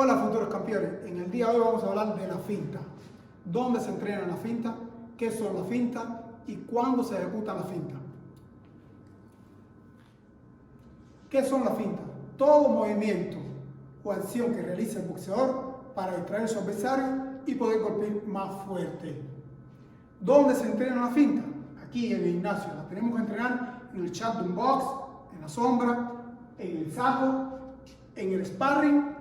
Hola futuros campeones, en el día de hoy vamos a hablar de la finta. ¿Dónde se entrena la finta? ¿Qué son las fintas? ¿Y cuándo se ejecutan las fintas? ¿Qué son las fintas? Todo movimiento o acción que realiza el boxeador para distraer a su adversario y poder golpear más fuerte. ¿Dónde se entrena la finta? Aquí en el gimnasio. La tenemos que entrenar en el chat de un box, en la sombra, en el saco, en el sparring.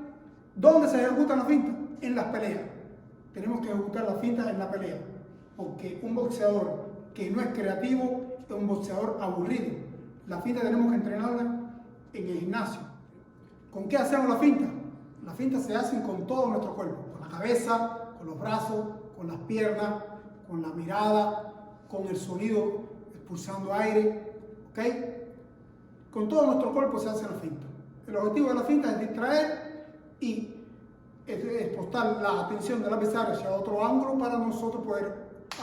¿Dónde se ejecutan las fintas? En las peleas. Tenemos que ejecutar las fintas en la pelea. Porque un boxeador que no es creativo es un boxeador aburrido. La finta tenemos que entrenarla en el gimnasio. ¿Con qué hacemos la finta? Las fintas se hacen con todo nuestro cuerpo. Con la cabeza, con los brazos, con las piernas, con la mirada, con el sonido expulsando aire. ¿Ok? Con todo nuestro cuerpo se hace la finta. El objetivo de la finta es distraer y exportar la atención del adversario hacia otro ángulo para nosotros poder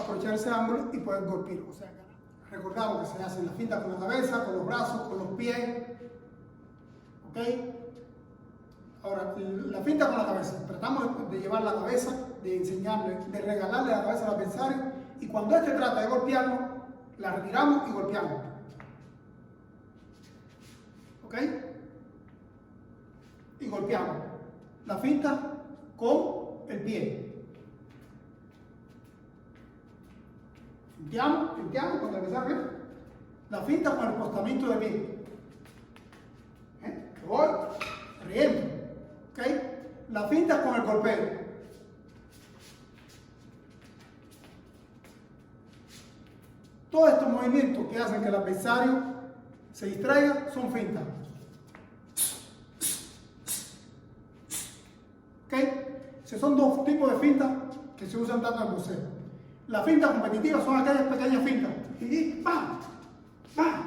aprovechar ese ángulo y poder golpear. O sea, recordamos que se hace la finta con la cabeza, con los brazos, con los pies. ¿Ok? Ahora, la finta con la cabeza. Tratamos de llevar la cabeza, de enseñarle, de regalarle la cabeza al adversario y cuando éste trata de golpearnos, la retiramos y golpeamos. ¿Ok? Y golpeamos. La finta con el pie. Finteamos cuando el adversario ve. La finta con el postamiento de pie. Que voy riendo. ¿Ok? La finta con el golpeo. Todos estos movimientos que hacen que el adversario se distraiga son fintas. Esos son dos tipos de fintas que se usan tanto en el boxeo. Las fintas competitivas son aquellas pequeñas fintas. Y ¡pam! ¡pam!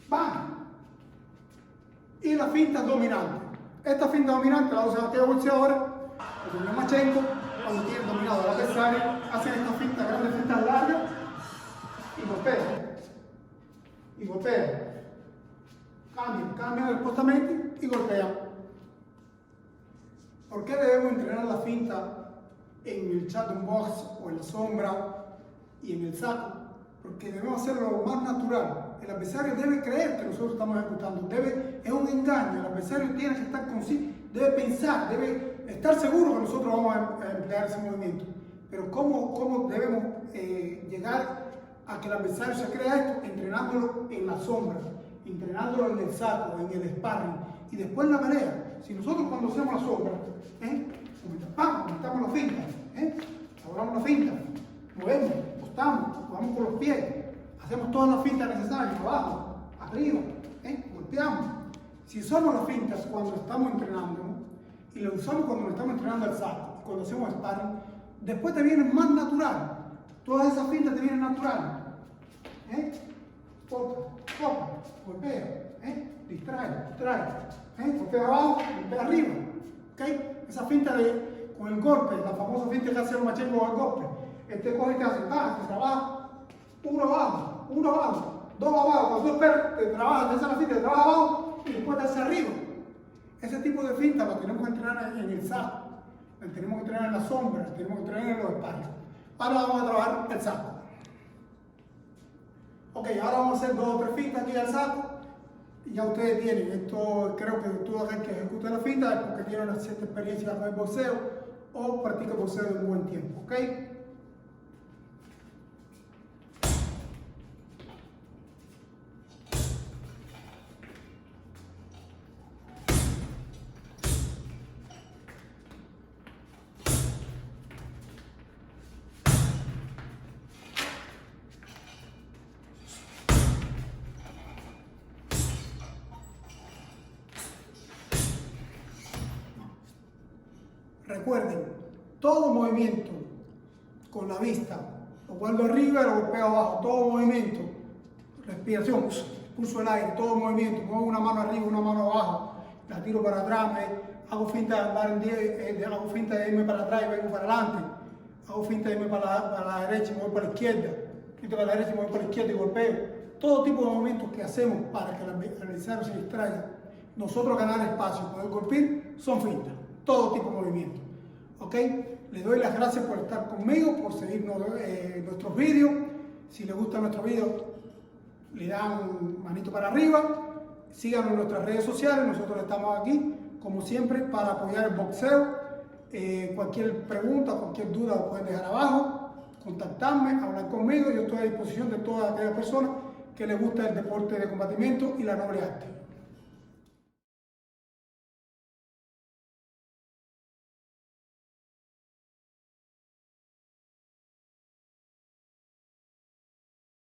¡pam! Y las fintas dominantes. Esta finta dominante la usan aquellos boxeadores, como Lomachenko, cuando tienen dominado al adversario, hacen estas fintas, grandes fintas largas y golpean. Y golpean. Cambian el postamiento y golpean. ¿Por qué debemos entrenar la finta en el chat de un box o en la sombra y en el saco? Porque debemos hacerlo lo más natural. El adversario debe creer que nosotros estamos ejecutando. Es un engaño. El adversario tiene que estar consciente, debe pensar, debe estar seguro que nosotros vamos a emplear ese movimiento. Pero ¿cómo debemos llegar a que el adversario se crea esto? Entrenándolo en la sombra, entrenándolo en el saco, en el sparring y después en la pelea. Si nosotros cuando hacemos la sombra, aumentamos la finta, elaboramos la finta, movemos, apostamos, jugamos con los pies, hacemos todas las fintas necesarias, abajo, arriba, golpeamos. Si usamos las fintas cuando estamos entrenando y las usamos cuando estamos entrenando al saco, cuando hacemos sparring, después te vienen más natural. Todas esas fintas te vienen naturales. Toca, golpea, distrae, golpea abajo, golpea arriba. ¿Okay? Esa finta con el golpe, la famosa finta que hace Lomachenko con el golpe. Este coge y te hace, te trabaja, uno abajo, dos abajo. Cuando tú esperas, te trabajas, te hace la finta, te trabajas abajo y después te hace arriba. Ese tipo de finta la tenemos que entrenar en el saco, la tenemos que entrenar en la sombra, la tenemos que entrenar en los espacios. Ahora vamos a trabajar el saco. Ok, ahora vamos a hacer 2 o 3 fintas aquí al saco. Y ya ustedes tienen esto, creo que todo aquel que ejecuta la finta es porque tiene una cierta experiencia con el boxeo o practica boxeo de un buen tiempo, ¿ok? Recuerden, todo movimiento con la vista, lo guardo arriba y lo golpeo abajo, todo movimiento, respiración, pulso el aire, todo movimiento, muevo una mano arriba, una mano abajo, la tiro para atrás, hago finta de andar en 10, hago finta de irme para atrás y vengo para adelante, hago finta de irme para la derecha y me voy para la izquierda, finta para la derecha y me voy para la izquierda y golpeo. Todo tipo de movimientos que hacemos para que el adversario se distraiga, nosotros ganar espacio y poder golpear, son fintas. todo tipo de movimiento. ¿Ok? Les doy las gracias por estar conmigo, por seguirnos nuestros vídeos. Si les gusta nuestro vídeo, le dan manito para arriba. Síganos en nuestras redes sociales, nosotros estamos aquí, como siempre, para apoyar el boxeo. Cualquier pregunta, cualquier duda lo pueden dejar abajo, contactarme, hablar conmigo. Yo estoy a disposición de todas aquellas personas que les gusta el deporte de combatimiento y la noble arte.